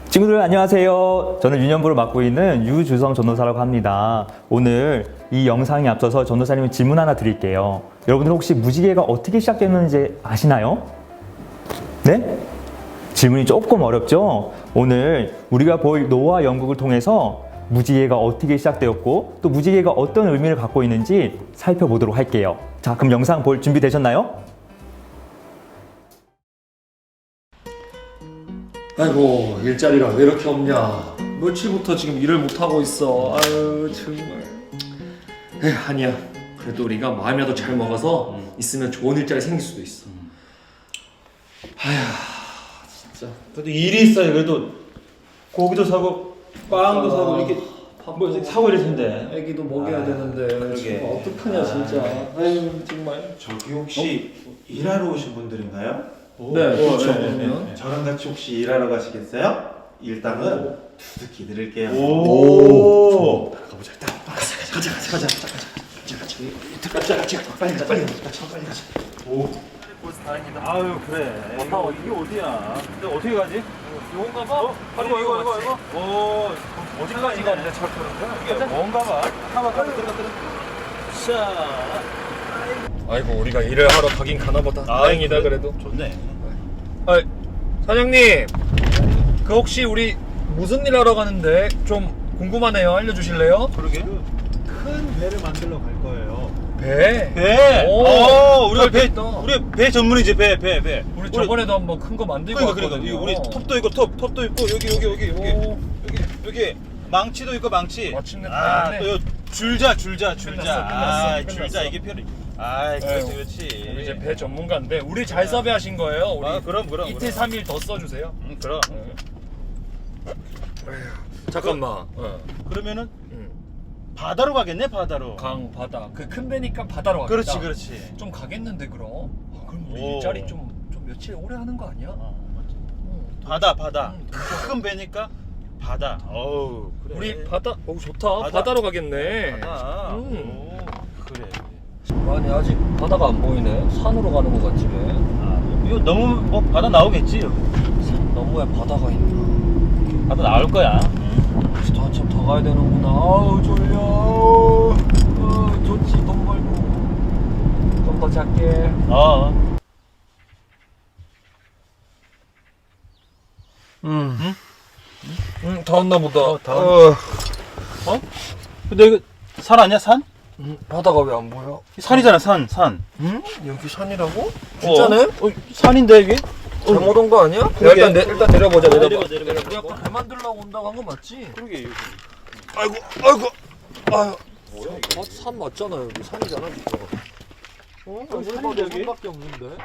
친구들 안녕하세요. 저는 유년부를 맡고 있는 유주성 전도사라고 합니다. 오늘 이 영상에 앞서서 전도사님의 질문 하나 드릴게요. 여러분들 혹시 무지개가 어떻게 시작됐는지 아시나요? 네? 질문이 조금 어렵죠? 오늘 우리가 볼 노아 연극을 통해서 무지개가 어떻게 시작되었고 또 무지개가 어떤 의미를 갖고 있는지 살펴보도록 할게요. 자, 그럼 영상 볼 준비 되셨나요? 아이고, 일자리가 왜 이렇게 없냐. 며칠부터 지금 일을 못하고 있어. 아유, 정말. 아니야. 그래도 우리가 마음이라도 잘 먹어서 있으면 좋은 일자리 생길 수도 있어. 아휴, 진짜. 그래도 일이 있어야 그래도 고기도 사고 빵도 사고 이렇게 뭐 사고 이럴 텐데. 애기도 먹여야 되는데 그러게. 정말 어떡하냐 진짜. 아유, 정말. 저기 혹시 일하러 오신 분들인가요? 네, 그렇죠. 네. 저랑 같이 혹시 일하러 가시겠어요? 일당은 두둑히 드릴게요. 오. 가보자. 일단 가자. 빨리 가자. 오. 벌써 다행이다. 아유 그래. 이게 어디야? 근데 어떻게 가지? 이건가 봐. 이거. 오. 어디까지 가는데 잘 타는데? 이게 뭔가 봐. 가봐. 자. 아이고, 우리가 일을 하러 가긴 가나 보다. 다행이다 그래도. 좋네. 아, 사장님. 그 혹시 우리 무슨 일 하러 가는데 좀 궁금하네요. 알려주실래요? 그러게. 큰 배를 만들러 갈 거예요. 배. 배. 오, 우리가 배. 있다. 우리 배 전문이지 배. 우리 저번에도 한번 큰 거 만들고 그러니까 왔거든요. 우리 톱도 있고 톱도 있고 여기 망치도 있고 망치. 마침내 아, 다 했네. 또 줄자. 끝났어. 줄자 이게 필요. 아, 그렇지. 우리 이제 배 전문가인데 우리 잘 섭외하신 거예요. 우리 아, 그럼. 이틀 3일 더 써주세요. 그럼. 잠깐만. 그러면은 바다로 가겠네, 바다로. 강 바다. 그 큰 배니까 바다로 가겠다. 그렇지. 좀 가겠는데 그럼. 그럼 우리 오. 일자리 좀 며칠 오래 하는 거 아니야? 바다. 큰 배니까 바다. 어우, 그래. 우리 바다. 좋다. 바다. 바다로 가겠네. 바다. 음. 오, 그래. 아니 아직 바다가 안 보이네. 산으로 가는 거 같지 왜? 이거 너무 뭐 바다 나오겠지. 여기. 산 너머에 바다가 있나? 바다 나올 거야. 또 한참 더 가야 되는구나. 아우 졸려. 좋지 돈 벌고. 좀 더 작게. 다 왔나 보다. 근데 이거 산 아니야, 산? 바다가 왜 안 보여? 산이잖아, 산. 응? 여기 산이라고? 진짜네? 산인데 이게? 잘못 온 거 아니야? 그러게. 일단 내려보자. 내려봐. 우리 아까 배 만들려고 온다고 한 거 맞지? 그러게. 아유. 산 맞잖아 여기 산이잖아 진짜. 여기 산인데, 여기? 산밖에 없는데.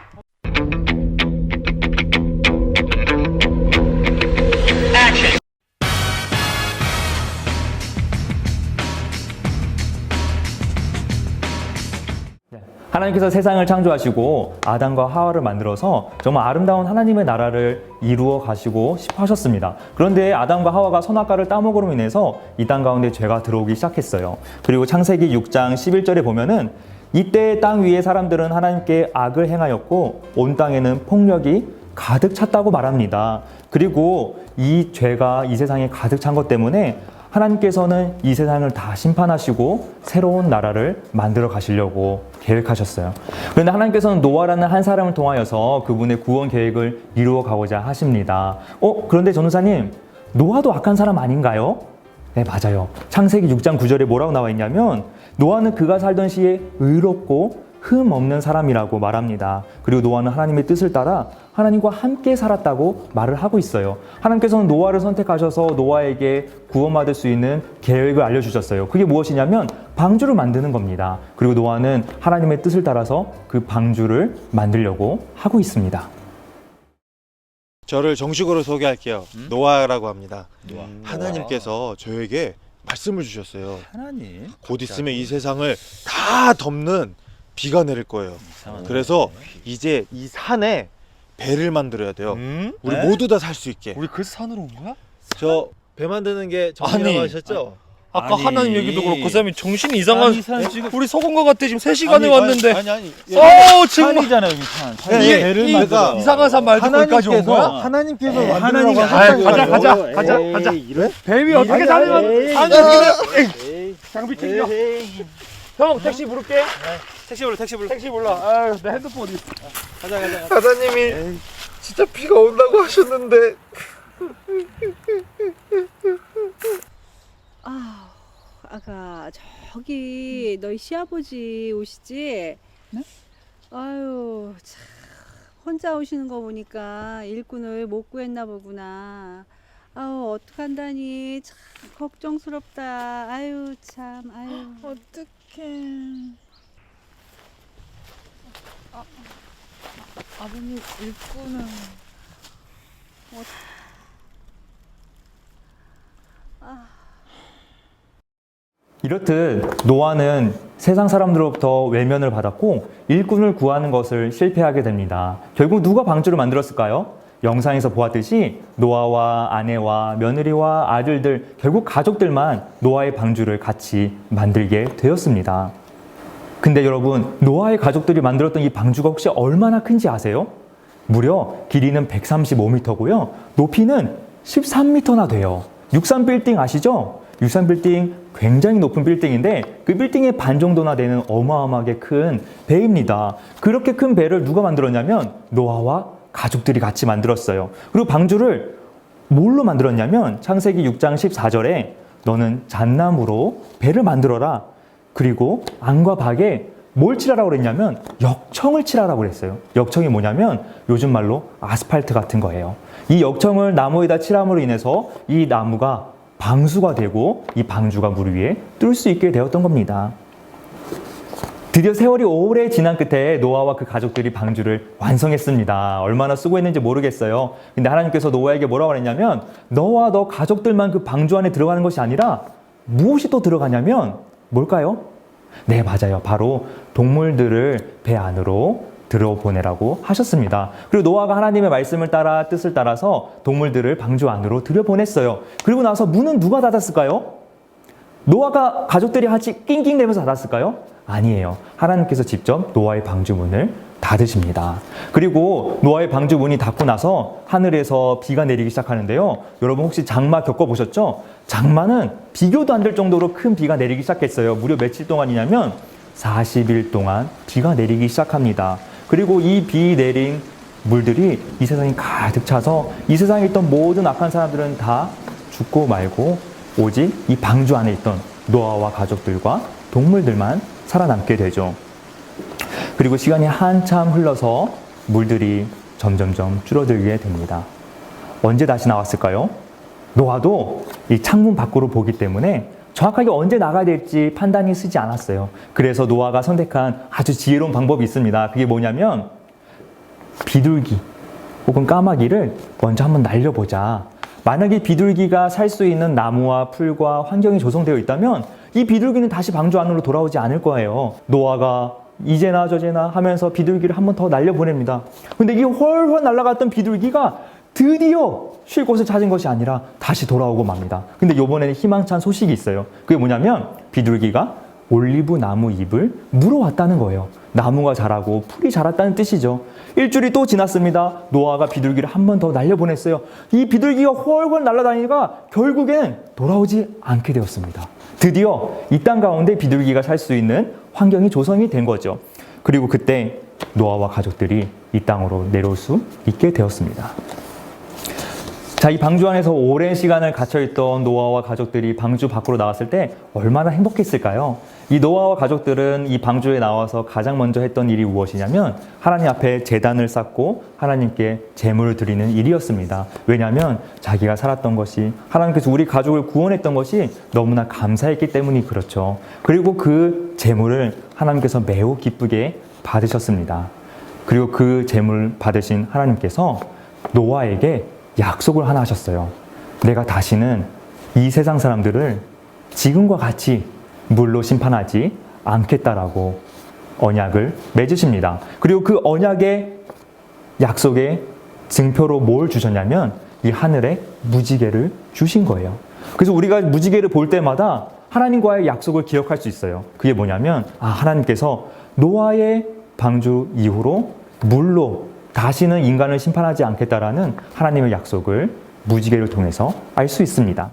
하나님께서 세상을 창조하시고 아담과 하와를 만들어서 정말 아름다운 하나님의 나라를 이루어 가시고 싶어 하셨습니다. 그런데 아담과 하와가 선악과를 따먹으로 인해서 이 땅 가운데 죄가 들어오기 시작했어요. 그리고 창세기 6장 11절에 보면은 이때 땅 위의 사람들은 하나님께 악을 행하였고 온 땅에는 폭력이 가득 찼다고 말합니다. 그리고 이 죄가 이 세상에 가득 찬 것 때문에 하나님께서는 이 세상을 다 심판하시고 새로운 나라를 만들어 가시려고 계획하셨어요. 그런데 하나님께서는 노아라는 한 사람을 통하여서 그분의 구원 계획을 이루어 가고자 하십니다. 그런데 전도사님, 노아도 악한 사람 아닌가요? 네, 맞아요. 창세기 6장 9절에 뭐라고 나와 있냐면 노아는 그가 살던 시에 의롭고 흠 없는 사람이라고 말합니다. 그리고 노아는 하나님의 뜻을 따라 하나님과 함께 살았다고 말을 하고 있어요. 하나님께서는 노아를 선택하셔서 노아에게 구원받을 수 있는 계획을 알려주셨어요. 그게 무엇이냐면 방주를 만드는 겁니다. 그리고 노아는 하나님의 뜻을 따라서 그 방주를 만들려고 하고 있습니다. 저를 정식으로 소개할게요. 노아라고 합니다. 노아. 하나님께서 저에게 말씀을 주셨어요. 하나님. 곧 있으면 이 세상을 다 덮는 비가 내릴 거예요. 그래서 이제 이 산에 배를 만들어야 돼요. 우리 네? 모두 다 살 수 있게. 우리 그 산으로 온 거야? 저 배 만드는 게 전문이라고 하셨죠? 아까 아니. 하나님 얘기도 그렇고 그 사람이 정신이 이상한. 이 사람 지금 우리 속은 것 같아. 지금 3시간에 왔는데. 아니. 정말 산이잖아요, 여기 산. 이게 배를 이 만들어. 이상한 사람 말고 거기까지 온 거야? 하나님께서 하나님이 가자. 뱀이 어떻게 살면 아니 장비 챙겨. 형 택시 부를게. 택시 불러. 택시 불러. 아유 내 핸드폰 어디 있어? 가자. 사장님이 진짜 비가 온다고 하셨는데. 아, 아가 저기 너희 시아버지 오시지? 네? 아유, 참 혼자 오시는 거 보니까 일꾼을 못 구했나 보구나. 아유, 어떡한다니 참 걱정스럽다. 아유, 참, 아유. 어떡해. 아버님 일꾼은 이렇듯 노아는 세상 사람들로부터 외면을 받았고 일꾼을 구하는 것을 실패하게 됩니다. 결국 누가 방주를 만들었을까요? 영상에서 보았듯이 노아와 아내와 며느리와 아들들, 결국 가족들만 노아의 방주를 같이 만들게 되었습니다. 근데 여러분, 노아의 가족들이 만들었던 이 방주가 혹시 얼마나 큰지 아세요? 무려 길이는 135m고요. 높이는 13m나 돼요. 63빌딩 아시죠? 63빌딩 굉장히 높은 빌딩인데 그 빌딩의 반 정도나 되는 어마어마하게 큰 배입니다. 그렇게 큰 배를 누가 만들었냐면 노아와 가족들이 같이 만들었어요. 그리고 방주를 뭘로 만들었냐면 창세기 6장 14절에 너는 잣나무로 배를 만들어라. 그리고 안과 박에 뭘 칠하라고 그랬냐면 역청을 칠하라고 그랬어요. 역청이 뭐냐면 요즘 말로 아스팔트 같은 거예요. 이 역청을 나무에다 칠함으로 인해서 이 나무가 방수가 되고 이 방주가 물 위에 뜰 수 있게 되었던 겁니다. 드디어 세월이 오래 지난 끝에 노아와 그 가족들이 방주를 완성했습니다. 얼마나 수고했는지 모르겠어요. 근데 하나님께서 노아에게 뭐라고 했냐면 너와 너 가족들만 그 방주 안에 들어가는 것이 아니라 무엇이 또 들어가냐면 뭘까요? 네, 맞아요. 바로 동물들을 배 안으로 들여보내라고 하셨습니다. 그리고 노아가 하나님의 말씀을 따라 뜻을 따라서 동물들을 방주 안으로 들여보냈어요. 그리고 나서 문은 누가 닫았을까요? 노아가 가족들이 같이 낑낑대면서 닫았을까요? 아니에요. 하나님께서 직접 노아의 방주 문을 닫으십니다. 그리고 노아의 방주 문이 닫고 나서 하늘에서 비가 내리기 시작하는데요. 여러분 혹시 장마 겪어보셨죠? 장마는 비교도 안 될 정도로 큰 비가 내리기 시작했어요. 무려 며칠 동안이냐면 40일 동안 비가 내리기 시작합니다. 그리고 이 비 내린 물들이 이 세상에 가득 차서 이 세상에 있던 모든 악한 사람들은 다 죽고 말고 오직 이 방주 안에 있던 노아와 가족들과 동물들만 살아남게 되죠. 그리고 시간이 한참 흘러서 물들이 점점점 줄어들게 됩니다. 언제 다시 나왔을까요? 노아도 이 창문 밖으로 보기 때문에 정확하게 언제 나가야 될지 판단이 쓰지 않았어요. 그래서 노아가 선택한 아주 지혜로운 방법이 있습니다. 그게 뭐냐면 비둘기 혹은 까마귀를 먼저 한번 날려보자. 만약에 비둘기가 살 수 있는 나무와 풀과 환경이 조성되어 있다면 이 비둘기는 다시 방주 안으로 돌아오지 않을 거예요. 노아가 이제나 저제나 하면서 비둘기를 한 번 더 날려보냅니다. 근데 이 훨훨 날아갔던 비둘기가 드디어 쉴 곳을 찾은 것이 아니라 다시 돌아오고 맙니다. 근데 이번에는 희망찬 소식이 있어요. 그게 뭐냐면 비둘기가 올리브 나무 잎을 물어왔다는 거예요. 나무가 자라고 풀이 자랐다는 뜻이죠. 일주일이 또 지났습니다. 노아가 비둘기를 한 번 더 날려보냈어요. 이 비둘기가 훨훨 날아다니다가 결국엔 돌아오지 않게 되었습니다. 드디어 이 땅 가운데 비둘기가 살 수 있는 환경이 조성이 된 거죠. 그리고 그때 노아와 가족들이 이 땅으로 내려올 수 있게 되었습니다. 자, 이 방주 안에서 오랜 시간을 갇혀있던 노아와 가족들이 방주 밖으로 나왔을 때 얼마나 행복했을까요? 이 노아와 가족들은 이 방주에 나와서 가장 먼저 했던 일이 무엇이냐면 하나님 앞에 제단을 쌓고 하나님께 제물을 드리는 일이었습니다. 왜냐하면 자기가 살았던 것이 하나님께서 우리 가족을 구원했던 것이 너무나 감사했기 때문이 그렇죠. 그리고 그 제물을 하나님께서 매우 기쁘게 받으셨습니다. 그리고 그 제물 받으신 하나님께서 노아에게 약속을 하나 하셨어요. 내가 다시는 이 세상 사람들을 지금과 같이 물로 심판하지 않겠다라고 언약을 맺으십니다. 그리고 그 언약의 약속의 증표로 뭘 주셨냐면 이 하늘에 무지개를 주신 거예요. 그래서 우리가 무지개를 볼 때마다 하나님과의 약속을 기억할 수 있어요. 그게 뭐냐면 하나님께서 노아의 방주 이후로 물로 다시는 인간을 심판하지 않겠다라는 하나님의 약속을 무지개를 통해서 알 수 있습니다.